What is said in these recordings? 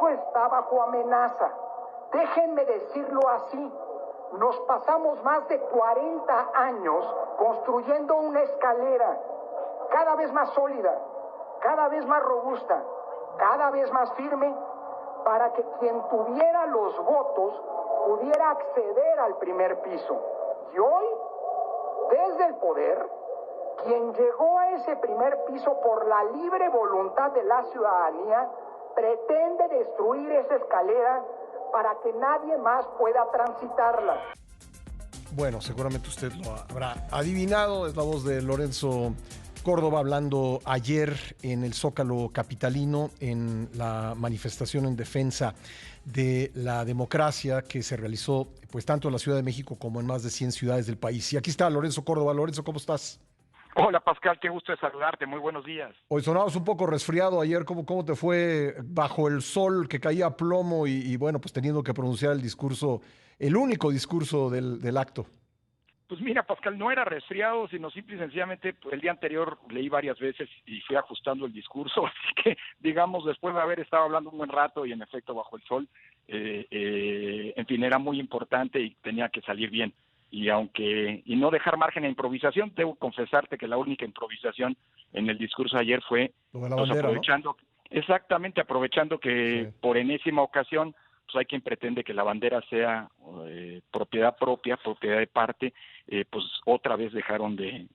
Eso está bajo amenaza. Déjenme decirlo así. Nos pasamos más de 40 años construyendo una escalera cada vez más sólida, cada vez más robusta, cada vez más firme, para que quien tuviera los votos pudiera acceder al primer piso. Y hoy, desde el poder, quien llegó a ese primer piso por la libre voluntad de la ciudadanía, pretende destruir esa escalera para que nadie más pueda transitarla. Bueno, seguramente usted lo habrá adivinado. Es la voz de Lorenzo Córdoba hablando ayer en el Zócalo capitalino en la manifestación en defensa de la democracia que se realizó pues tanto en la Ciudad de México como en más de 100 ciudades del país. Y aquí está Lorenzo Córdoba. Lorenzo, ¿cómo estás? Hola Pascal, qué gusto de saludarte, muy buenos días. Hoy sonabas un poco resfriado ayer. ¿Cómo te fue bajo el sol que caía a plomo y bueno, pues teniendo que pronunciar el discurso, el único discurso del acto? Pues mira, Pascal, no era resfriado, sino simple y sencillamente el día anterior leí varias veces y fui ajustando el discurso, así que, digamos, después de haber estado hablando un buen rato y en efecto bajo el sol, en fin, era muy importante y tenía que salir bien. Y no dejar margen a improvisación, debo confesarte que la única improvisación en el discurso de ayer fue Lo de la bandera, aprovechando, ¿no? Exactamente, aprovechando que Sí. por enésima ocasión pues hay quien pretende que la bandera sea propiedad propia, propiedad de parte, pues otra vez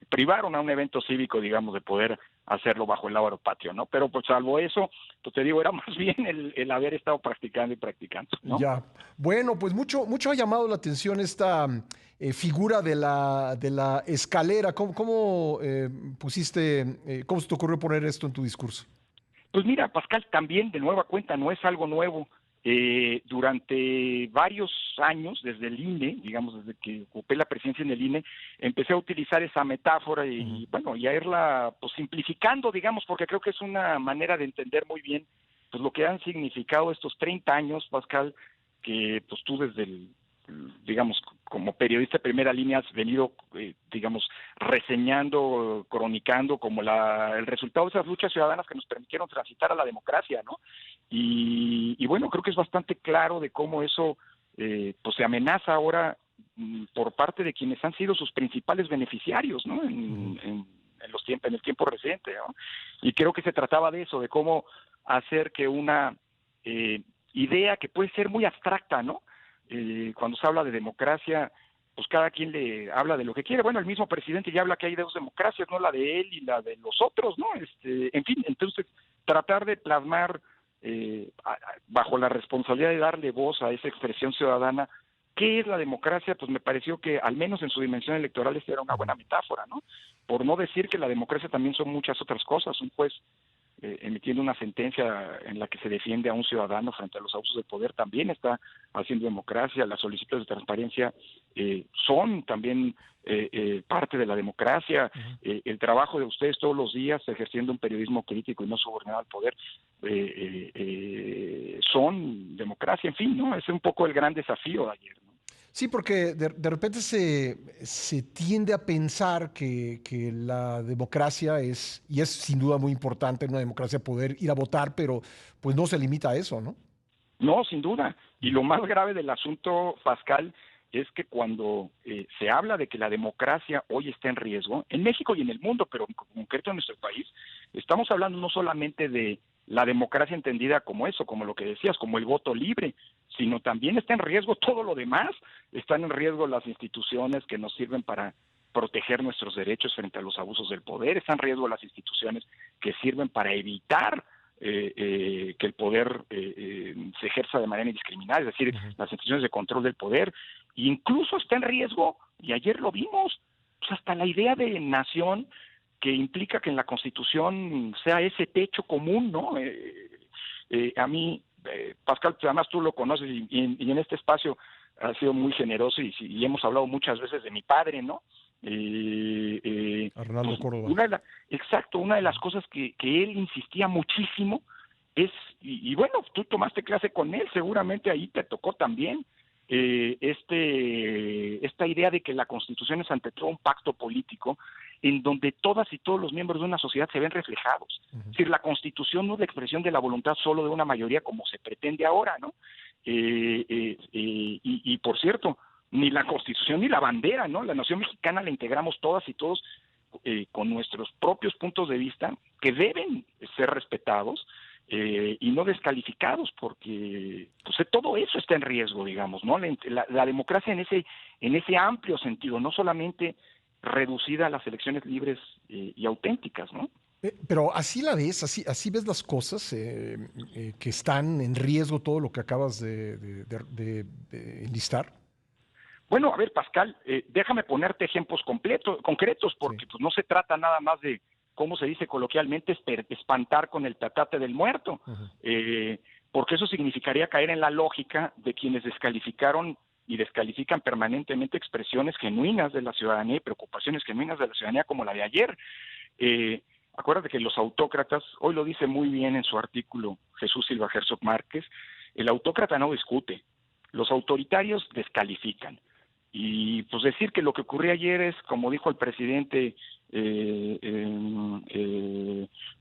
privaron a un evento cívico, digamos, de poder hacerlo bajo el lábaro patrio, ¿no? Pero pues salvo eso, pues te digo, era más bien el haber estado practicando y practicando, ¿no? Ya. Bueno, pues mucho ha llamado la atención esta figura de la escalera. ¿Cómo cómo se te ocurrió poner esto en tu discurso? Pues mira, Pascal, también de nueva cuenta no es algo nuevo. Durante varios años, desde el INE, digamos, desde que ocupé la presidencia en el INE, empecé a utilizar esa metáfora y, bueno, y a irla pues, simplificando, digamos, porque creo que es una manera de entender muy bien pues lo que han significado estos 30 años, Pascal, que pues tú digamos, como periodista de primera línea has venido, digamos, reseñando, cronicando como el resultado de esas luchas ciudadanas que nos permitieron transitar a la democracia, ¿no? Y bueno, creo que es bastante claro de cómo eso pues se amenaza ahora por parte de quienes han sido sus principales beneficiarios, ¿no? En el tiempo reciente, ¿no? Y creo que se trataba de eso, de cómo hacer que una idea que puede ser muy abstracta, ¿no? Cuando se habla de democracia, pues cada quien le habla de lo que quiere. Bueno, el mismo presidente ya habla que hay dos democracias, no la de él y la de los otros, ¿no? En fin, entonces tratar de plasmar bajo la responsabilidad de darle voz a esa expresión ciudadana, ¿qué es la democracia? Pues me pareció que al menos en su dimensión electoral esta era una buena metáfora, ¿no? Por no decir que la democracia también son muchas otras cosas. Un juez emitiendo una sentencia en la que se defiende a un ciudadano frente a los abusos de poder también está haciendo democracia. Las solicitudes de transparencia son también parte de la democracia. El trabajo de ustedes todos los días ejerciendo un periodismo crítico y no subordinado al poder son democracia, en fin, ¿no? Es un poco el gran desafío de ayer, ¿no? Sí, porque de repente se tiende a pensar que la democracia y es sin duda muy importante en una democracia poder ir a votar, pero pues no se limita a eso, ¿no? No, sin duda. Y lo más grave del asunto, Pascal, es que cuando se habla de que la democracia hoy está en riesgo, en México y en el mundo, pero en concreto en nuestro país, estamos hablando no solamente de la democracia entendida como eso, como lo que decías, como el voto libre, sino también está en riesgo todo lo demás. Están en riesgo las instituciones que nos sirven para proteger nuestros derechos frente a los abusos del poder, están en riesgo las instituciones que sirven para evitar que el poder se ejerza de manera indiscriminada, es decir, las instituciones de control del poder. Incluso está en riesgo, y ayer lo vimos, pues hasta la idea de nación que implica que en la Constitución sea ese techo común, ¿no? A mí, Pascal, además tú lo conoces y en este espacio ha sido muy generoso y hemos hablado muchas veces de mi padre, ¿no? Arnaldo Pues, Córdoba. exacto, una de las cosas que él insistía muchísimo es, y bueno, tú tomaste clase con él, seguramente ahí te tocó también, esta idea de que la Constitución es ante todo un pacto político en donde todas y todos los miembros de una sociedad se ven reflejados. Es decir, la Constitución no es la expresión de la voluntad solo de una mayoría como se pretende ahora, ¿no? Y por cierto, ni la Constitución ni la bandera, ¿no? La nación mexicana la integramos todas y todos con nuestros propios puntos de vista que deben ser respetados y no descalificados, porque pues, todo eso está en riesgo, digamos, ¿no? La democracia en ese amplio sentido, no solamente reducida a las elecciones libres y auténticas, ¿no? Pero así la ves, así ves las cosas, que están en riesgo, todo lo que acabas de enlistar. Bueno, a ver, Pascal, déjame ponerte ejemplos concretos, porque pues no se trata nada más de, ¿cómo se dice coloquialmente?, espantar con el petate del muerto, porque eso significaría caer en la lógica de quienes descalificaron y descalifican permanentemente expresiones genuinas de la ciudadanía y preocupaciones genuinas de la ciudadanía como la de ayer. Acuérdate que los autócratas, hoy lo dice muy bien en su artículo Jesús Silva Herzog Márquez, el autócrata no discute, los autoritarios descalifican. Y pues decir que lo que ocurrió ayer es, como dijo el presidente,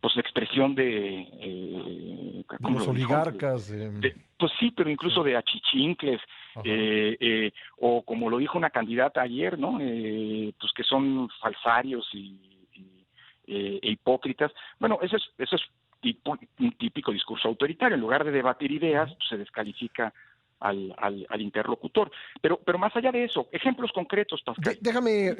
pues expresión de los oligarcas. Pues sí, pero incluso Sí. de achichincles, o como lo dijo una candidata ayer, ¿no? Pues que son falsarios e hipócritas. Bueno, eso es un típico discurso autoritario. En lugar de debatir ideas, pues se descalifica al interlocutor. Pero más allá de eso, ejemplos concretos, Pascal. Déjame,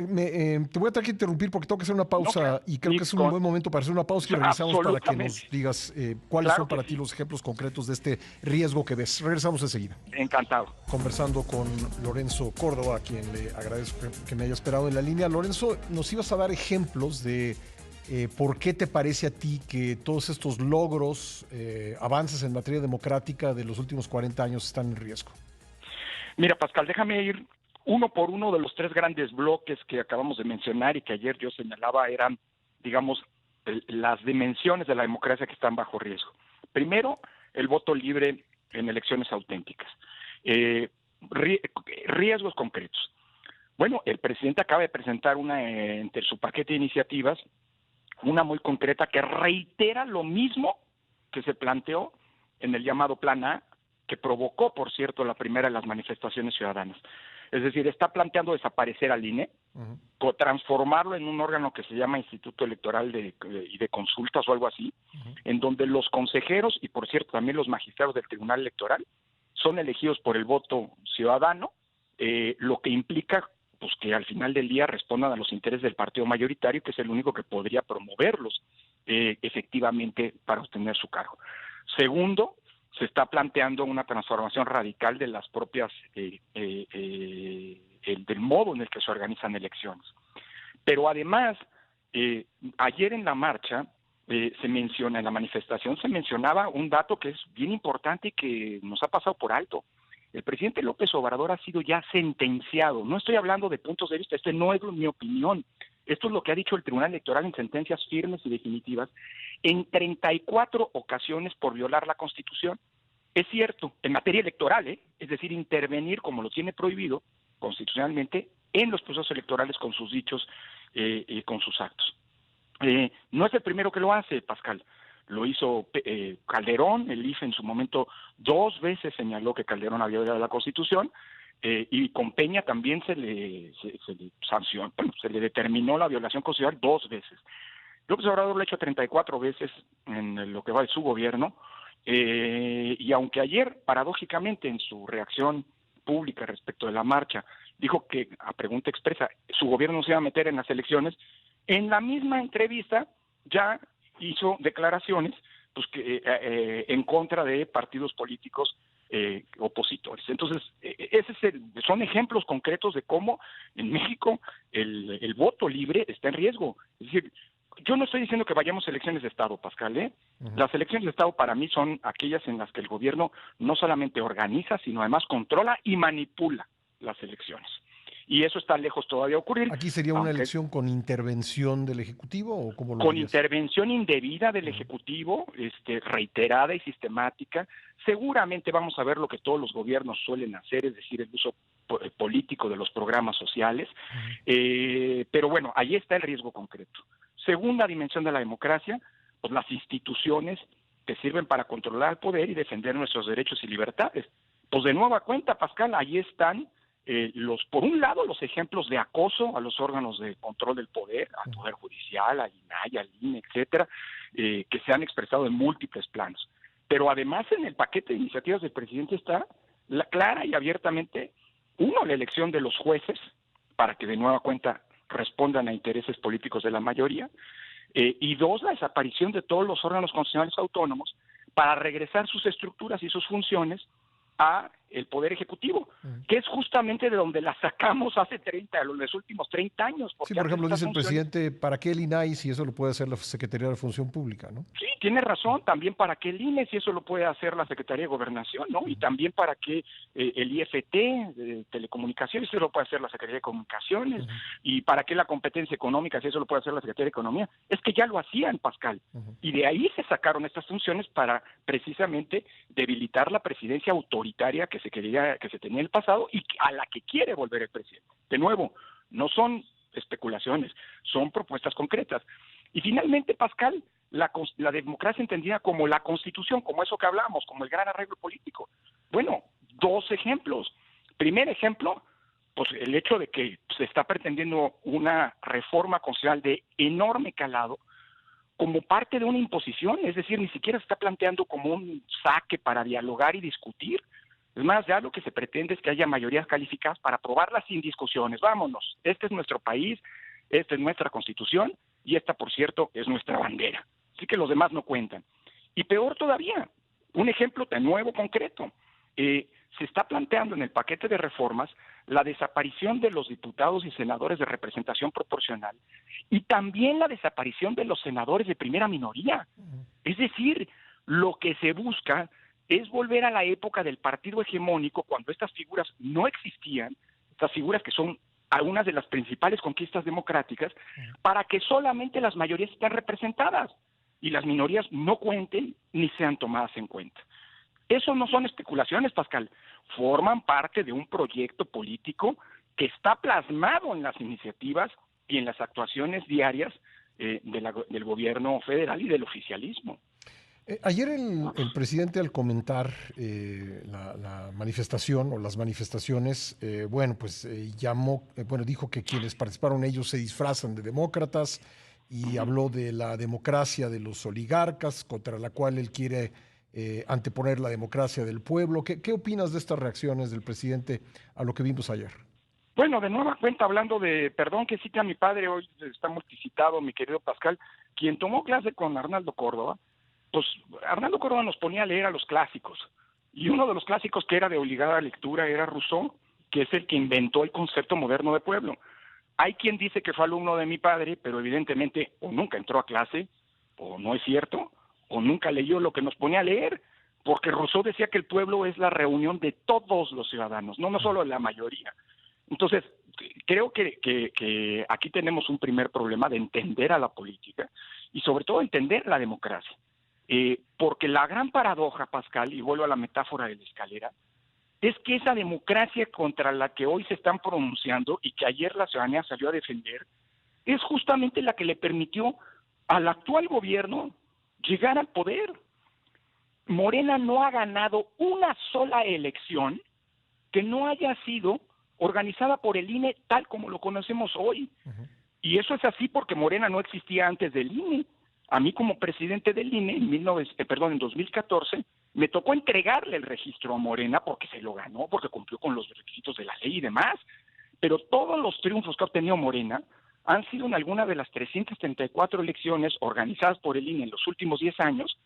te voy a tener que interrumpir porque tengo que hacer una pausa y creo que es un buen momento para hacer una pausa y regresamos para que nos digas cuáles son para ti los ejemplos concretos de este riesgo que ves. Regresamos enseguida. Encantado. Conversando con Lorenzo Córdoba, a quien le agradezco que me haya esperado en la línea. Lorenzo, nos ibas a dar ejemplos de ¿por qué te parece a ti que todos estos logros, avances en materia democrática de los últimos 40 años están en riesgo? Mira, Pascal, déjame ir uno por uno de los tres grandes bloques que acabamos de mencionar y que ayer yo señalaba eran, digamos, las dimensiones de la democracia que están bajo riesgo. Primero, el voto libre en elecciones auténticas. Riesgos concretos. Bueno, el presidente acaba de presentar entre su paquete de iniciativas, una muy concreta que reitera lo mismo que se planteó en el llamado Plan A, que provocó, por cierto, la primera de las manifestaciones ciudadanas. Es decir, está planteando desaparecer al INE, transformarlo en un órgano que se llama Instituto Electoral y de Consultas o algo así, en donde los consejeros y, por cierto, también los magistrados del Tribunal Electoral son elegidos por el voto ciudadano, lo que implica pues que al final del día respondan a los intereses del partido mayoritario, que es el único que podría promoverlos efectivamente para obtener su cargo. Segundo, se está planteando una transformación radical de las propias, del modo en el que se organizan elecciones. Pero además, ayer en la marcha, en la manifestación se mencionaba un dato que es bien importante y que nos ha pasado por alto. El presidente López Obrador ha sido ya sentenciado. No estoy hablando de puntos de vista, no es mi opinión. Esto es lo que ha dicho el Tribunal Electoral en sentencias firmes y definitivas en 34 ocasiones por violar la Constitución. Es cierto, en materia electoral, es decir, intervenir como lo tiene prohibido constitucionalmente en los procesos electorales con sus dichos y con sus actos. No es el primero que lo hace, Pascal. Lo hizo Calderón, el IFE en su momento 2 veces señaló que Calderón había violado la Constitución, y con Peña también se le sancionó, se le determinó la violación constitucional 2 veces. López Obrador lo ha hecho 34 veces en lo que va de su gobierno, y aunque ayer, paradójicamente, en su reacción pública respecto de la marcha, dijo que, a pregunta expresa, su gobierno no se iba a meter en las elecciones, en la misma entrevista ya hizo declaraciones pues que en contra de partidos políticos opositores. Entonces, son ejemplos concretos de cómo en México el voto libre está en riesgo. Es decir, yo no estoy diciendo que vayamos a elecciones de Estado, Pascal, Las elecciones de Estado para mí son aquellas en las que el gobierno no solamente organiza, sino además controla y manipula las elecciones. y eso está lejos todavía de ocurrir. ¿Aquí sería una elección con intervención del Ejecutivo o cómo lo con dirías? Intervención indebida del Ejecutivo, reiterada y sistemática. Seguramente vamos a ver lo que todos los gobiernos suelen hacer, es decir, el uso político de los programas sociales, pero bueno, ahí está el riesgo concreto. Segunda dimensión de la democracia, pues las instituciones que sirven para controlar el poder y defender nuestros derechos y libertades. Pues de nueva cuenta, Pascal, ahí están por un lado, los ejemplos de acoso a los órganos de control del poder, al Poder Judicial, al INAI, al INE, etcétera, que se han expresado en múltiples planos. Pero además en el paquete de iniciativas del presidente está clara y abiertamente, uno, la elección de los jueces, para que de nueva cuenta respondan a intereses políticos de la mayoría, y dos, la desaparición de todos los órganos constitucionales autónomos para regresar sus estructuras y sus funciones a el Poder Ejecutivo, que es justamente de donde la sacamos hace los últimos 30 años. Sí, por ejemplo, dice el presidente, ¿para qué el INAI si eso lo puede hacer la Secretaría de Función Pública, ¿no? Sí, tiene razón, también para qué el INE si eso lo puede hacer la Secretaría de Gobernación, ¿no? Y también para qué el IFT de Telecomunicaciones si eso lo puede hacer la Secretaría de Comunicaciones, y para qué la competencia económica si eso lo puede hacer la Secretaría de Economía. Es que ya lo hacían, Pascal, y de ahí se sacaron estas funciones para precisamente debilitar la presidencia autoritaria que se tenía en el pasado y a la que quiere volver el presidente. De nuevo, no son especulaciones, son propuestas concretas. Y finalmente, Pascal, la democracia entendida como la Constitución, como eso que hablamos, como el gran arreglo político. Bueno, dos ejemplos. Primer ejemplo, pues el hecho de que se está pretendiendo una reforma constitucional de enorme calado como parte de una imposición, es decir, ni siquiera se está planteando como un saque para dialogar y discutir. Es más, ya lo que se pretende es que haya mayorías calificadas para aprobarlas sin discusiones. Vámonos, este es nuestro país, esta es nuestra Constitución y esta, por cierto, es nuestra bandera. Así que los demás no cuentan. Y peor todavía, un ejemplo de nuevo concreto. Se está planteando en el paquete de reformas la desaparición de los diputados y senadores de representación proporcional y también la desaparición de los senadores de primera minoría. Es decir, lo que se busca es volver a la época del partido hegemónico, cuando estas figuras no existían, estas figuras que son algunas de las principales conquistas democráticas, para que solamente las mayorías estén representadas y las minorías no cuenten ni sean tomadas en cuenta. Eso no son especulaciones, Pascal, forman parte de un proyecto político que está plasmado en las iniciativas y en las actuaciones diarias del gobierno federal y del oficialismo. Ayer el presidente, al comentar la manifestación o las manifestaciones, dijo que quienes participaron ellos se disfrazan de demócratas y habló de la democracia de los oligarcas contra la cual él quiere anteponer la democracia del pueblo. ¿Qué opinas de estas reacciones del presidente a lo que vimos ayer? Bueno, de nueva cuenta, hablando de, perdón que cite a mi padre, hoy está multicitado, mi querido Pascal, quien tomó clase con Arnaldo Córdoba, pues Arnaldo Córdoba nos ponía a leer a los clásicos, y uno de los clásicos que era de obligada lectura era Rousseau, que es el que inventó el concepto moderno de pueblo. Hay quien dice que fue alumno de mi padre, pero evidentemente o nunca entró a clase, o no es cierto, o nunca leyó lo que nos ponía a leer, porque Rousseau decía que el pueblo es la reunión de todos los ciudadanos, no solo de la mayoría. Entonces, creo que aquí tenemos un primer problema de entender a la política y sobre todo entender la democracia. Porque la gran paradoja, Pascal, y vuelvo a la metáfora de la escalera, es que esa democracia contra la que hoy se están pronunciando y que ayer la ciudadanía salió a defender, es justamente la que le permitió al actual gobierno llegar al poder. Morena no ha ganado una sola elección que no haya sido organizada por el INE tal como lo conocemos hoy. Y eso es así porque Morena no existía antes del INE. A mí como presidente del INE en 2014 me tocó entregarle el registro a Morena porque se lo ganó, porque cumplió con los requisitos de la ley y demás. Pero todos los triunfos que ha obtenido Morena han sido en alguna de las 334 elecciones organizadas por el INE en los últimos 10 años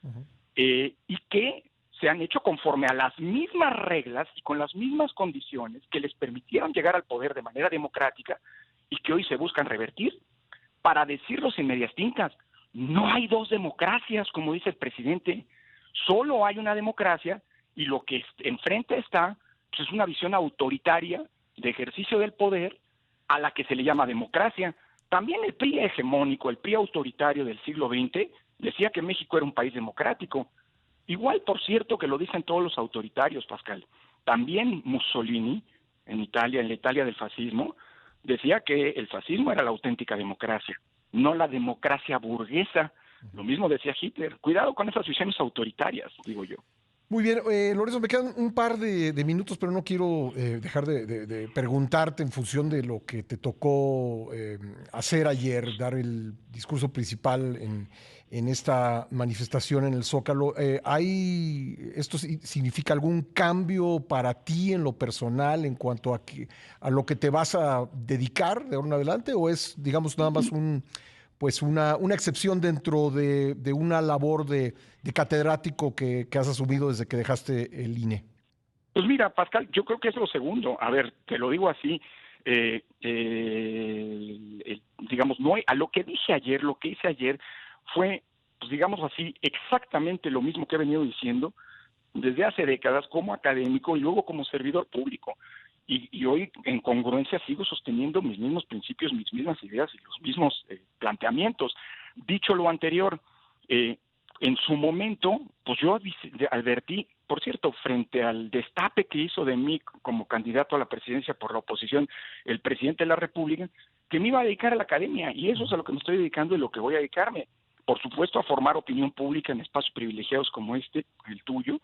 y que se han hecho conforme a las mismas reglas y con las mismas condiciones que les permitieron llegar al poder de manera democrática y que hoy se buscan revertir. Para decirlo sin medias tintas, no hay dos democracias, como dice el presidente, solo hay una democracia y lo que enfrente está pues es una visión autoritaria de ejercicio del poder a la que se le llama democracia. También el PRI hegemónico, el PRI autoritario del siglo XX, decía que México era un país democrático. Igual, por cierto, que lo dicen todos los autoritarios, Pascal. También Mussolini, en Italia, en la Italia del fascismo, decía que el fascismo era la auténtica democracia, no la democracia burguesa. Lo mismo decía Hitler. Cuidado con esas visiones autoritarias, digo yo. Muy bien, Lorenzo, me quedan un par de minutos, pero no quiero dejar de preguntarte en función de lo que te tocó hacer ayer, dar el discurso principal en esta manifestación en el Zócalo. ¿Esto significa algún cambio para ti en lo personal en cuanto a lo que te vas a dedicar de ahora en adelante, o es, digamos, nada más una excepción dentro de una labor de catedrático que has asumido desde que dejaste el INE? Pues mira, Pascal, yo creo que es lo segundo. A ver, te lo digo así, digamos, no a lo que dije ayer, lo que hice ayer fue, pues digamos así, exactamente lo mismo que he venido diciendo desde hace décadas como académico y luego como servidor público. Y hoy, en congruencia, sigo sosteniendo mis mismos principios, mis mismas ideas y los mismos planteamientos. Dicho lo anterior, en su momento, pues yo advertí, por cierto, frente al destape que hizo de mí como candidato a la presidencia por la oposición el presidente de la República, que me iba a dedicar a la academia, y eso es a lo que me estoy dedicando y lo que voy a dedicarme. Por supuesto, a formar opinión pública en espacios privilegiados como este, el tuyo,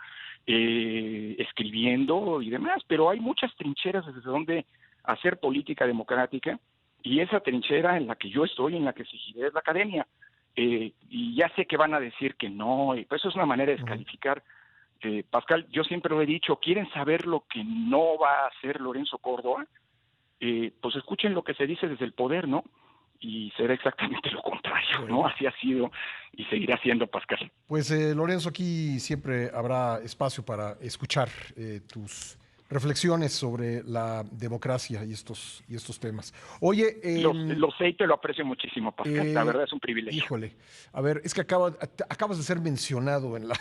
escribiendo y demás, pero hay muchas trincheras desde donde hacer política democrática, y esa trinchera en la que yo estoy, en la que exigiré, es la academia. Y ya sé que van a decir que no, y pues eso es una manera de descalificar. Pascal, yo siempre lo he dicho, ¿quieren saber lo que no va a hacer Lorenzo Córdoba? Pues escuchen lo que se dice desde el poder, ¿no? Y será exactamente lo contrario, Bueno. ¿no? Así ha sido y seguirá siendo, Pascal. Pues Lorenzo, aquí siempre habrá espacio para escuchar tus reflexiones sobre la democracia y estos temas. Oye, lo sé y te lo aprecio muchísimo, Pascal. La verdad es un privilegio. Híjole, a ver, es que acabas de ser mencionado en la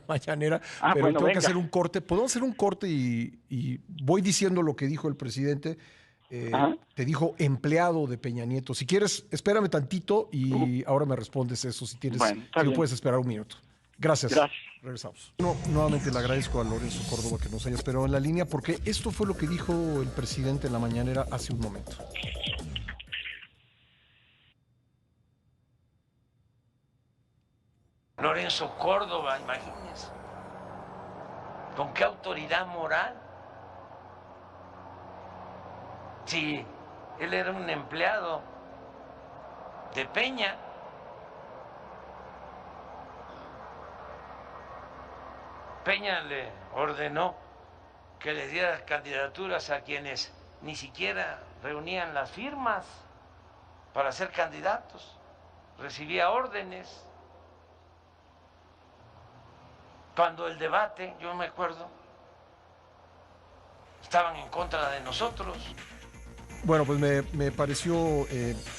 mañanera, pero bueno, tengo venga. que hacer un corte. ¿Podemos hacer un corte y voy diciendo lo que dijo el presidente? Te dijo empleado de Peña Nieto. Si quieres, espérame tantito y ahora me respondes eso, si me puedes esperar un minuto. Gracias. Regresamos. Nuevamente le agradezco a Lorenzo Córdoba que nos haya esperado en la línea, porque esto fue lo que dijo el presidente en la mañanera hace un momento. Lorenzo Córdoba, imagínense, ¿con qué autoridad moral? Si él era un empleado de Peña. Peña le ordenó que le diera candidaturas a quienes ni siquiera reunían las firmas para ser candidatos, recibía órdenes. Cuando el debate, yo me acuerdo, estaban en contra de nosotros. Bueno, pues me pareció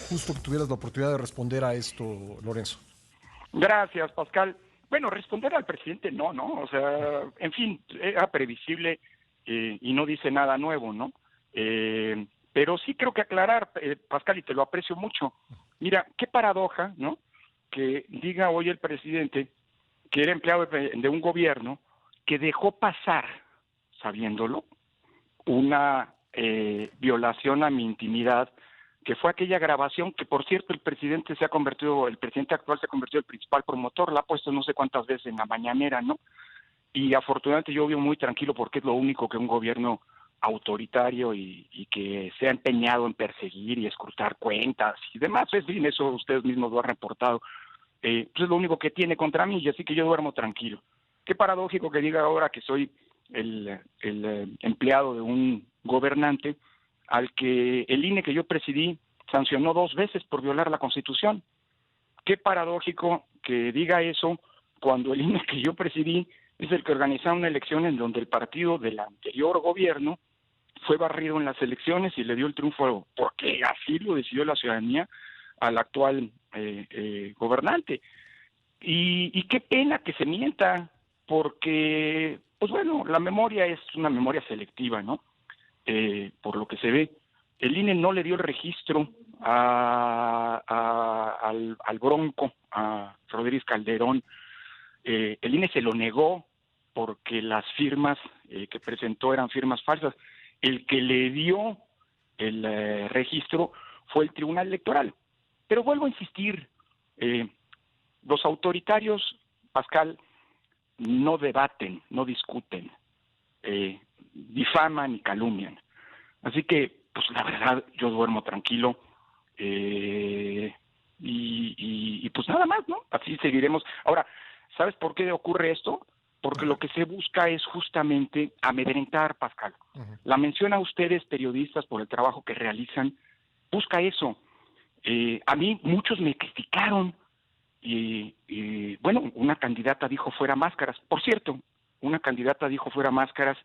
justo que tuvieras la oportunidad de responder a esto, Lorenzo. Gracias, Pascal. Bueno, responder al presidente no, o sea, en fin, era previsible y no dice nada nuevo, ¿no? Pero sí creo que aclarar, Pascal, y te lo aprecio mucho. Mira, qué paradoja, ¿no? Que diga hoy el presidente que era empleado de un gobierno que dejó pasar, sabiéndolo, una violación a mi intimidad, que fue aquella grabación que, por cierto, el presidente actual se ha convertido en el principal promotor, la ha puesto no sé cuántas veces en la mañanera, ¿no? Y afortunadamente yo vivo muy tranquilo porque es lo único que un gobierno autoritario y que se ha empeñado en perseguir y escrutar cuentas y demás, en fin, eso ustedes mismos lo han reportado, pues es lo único que tiene contra mí, y así que yo duermo tranquilo. Qué paradójico que diga ahora que soy el empleado de un gobernante al que el INE que yo presidí sancionó 2 veces por violar la Constitución. Qué paradójico que diga eso cuando el INE que yo presidí es el que organizaba una elección en donde el partido del anterior gobierno fue barrido en las elecciones y le dio el triunfo, porque así lo decidió la ciudadanía, al actual gobernante. Y qué pena que se mienta, porque, pues bueno, la memoria es una memoria selectiva, ¿no? Por lo que se ve. el INE no le dio el registro al Bronco, a Rodríguez Calderón. El INE se lo negó porque las firmas que presentó eran firmas falsas. El que le dio el registro fue el Tribunal Electoral. Pero vuelvo a insistir, los autoritarios, Pascal, no debaten, no discuten, difaman y calumnian. Así que, pues la verdad, yo duermo tranquilo y pues nada más, ¿no? Así seguiremos. Ahora, ¿sabes por qué ocurre esto? Porque lo que se busca es justamente amedrentar, Pascal. La menciona a ustedes, periodistas, por el trabajo que realizan, busca eso. A mí muchos me criticaron y bueno, una candidata dijo fuera máscaras. Por cierto, una candidata dijo fuera máscaras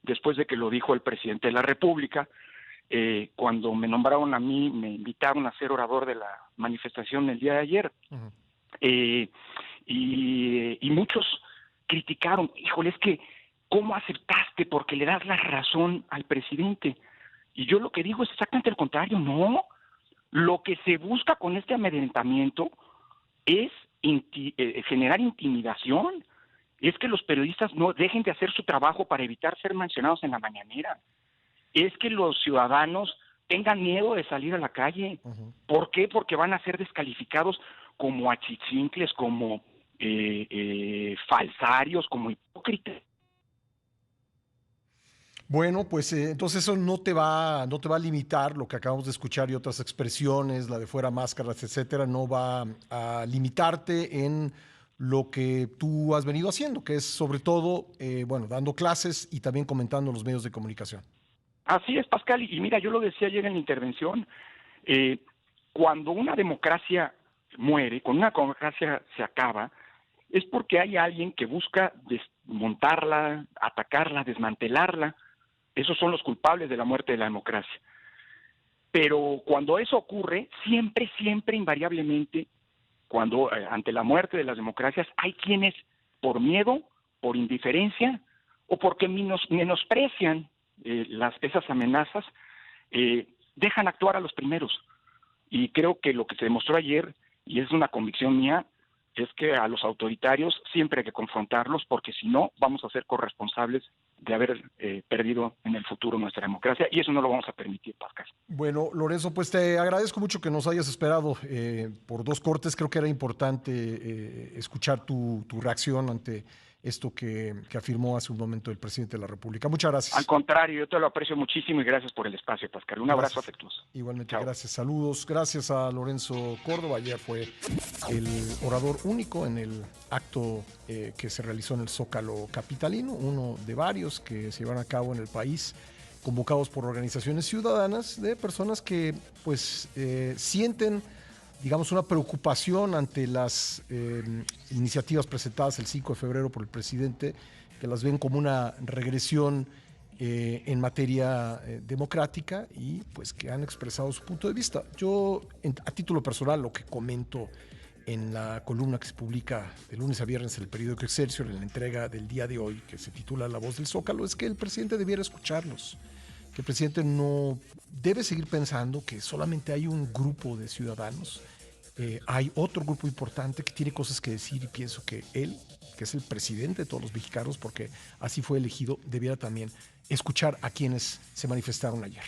después de que lo dijo el presidente de la República. Cuando me nombraron a mí, me invitaron a ser orador de la manifestación el día de ayer. Y muchos criticaron, híjole, es que ¿cómo aceptaste? Porque le das la razón al presidente. Y yo lo que digo es exactamente el contrario, no. Lo que se busca con este amedrentamiento es generar intimidación, es que los periodistas no dejen de hacer su trabajo para evitar ser mencionados en la mañanera, es que los ciudadanos tengan miedo de salir a la calle. ¿Por qué? Porque van a ser descalificados como achichincles, como falsarios, como hipócritas. Bueno, pues entonces eso no te va a limitar lo que acabamos de escuchar y otras expresiones, la de fuera máscaras, etcétera, no va a limitarte en lo que tú has venido haciendo, que es sobre todo, bueno, dando clases y también comentando en los medios de comunicación. Así es, Pascal, y mira, yo lo decía ayer en la intervención, cuando una democracia muere, cuando una democracia se acaba, es porque hay alguien que busca desmontarla, atacarla, desmantelarla. Esos son los culpables de la muerte de la democracia. Pero cuando eso ocurre, siempre, invariablemente, cuando ante la muerte de las democracias, hay quienes por miedo, por indiferencia o porque menosprecian esas amenazas, dejan actuar a los primeros. Y creo que lo que se demostró ayer, y es una convicción mía, es que a los autoritarios siempre hay que confrontarlos, porque si no, vamos a ser corresponsables de haber perdido en el futuro nuestra democracia, y eso no lo vamos a permitir, Pascal. Bueno, Lorenzo, pues te agradezco mucho que nos hayas esperado por 2 cortes. Creo que era importante escuchar tu reacción ante esto que afirmó hace un momento el presidente de la República. Muchas gracias. Al contrario, yo te lo aprecio muchísimo y gracias por el espacio, Pascal. Un abrazo afectuoso. Igualmente, Chao. gracias. Saludos. Gracias a Lorenzo Córdoba. Ayer fue el orador único en el acto que se realizó en el Zócalo capitalino, uno de varios que se llevan a cabo en el país, convocados por organizaciones ciudadanas de personas que pues sienten, digamos, una preocupación ante las iniciativas presentadas el 5 de febrero por el presidente, que las ven como una regresión en materia democrática y pues que han expresado su punto de vista. Yo, a título personal, lo que comento en la columna que se publica de lunes a viernes en el periódico Excelsior, en la entrega del día de hoy, que se titula La Voz del Zócalo, es que el presidente debiera escucharlos, que el presidente no debe seguir pensando que solamente hay un grupo de ciudadanos. Hay otro grupo importante que tiene cosas que decir, y pienso que él, que es el presidente de todos los mexicanos, porque así fue elegido, debiera también escuchar a quienes se manifestaron ayer.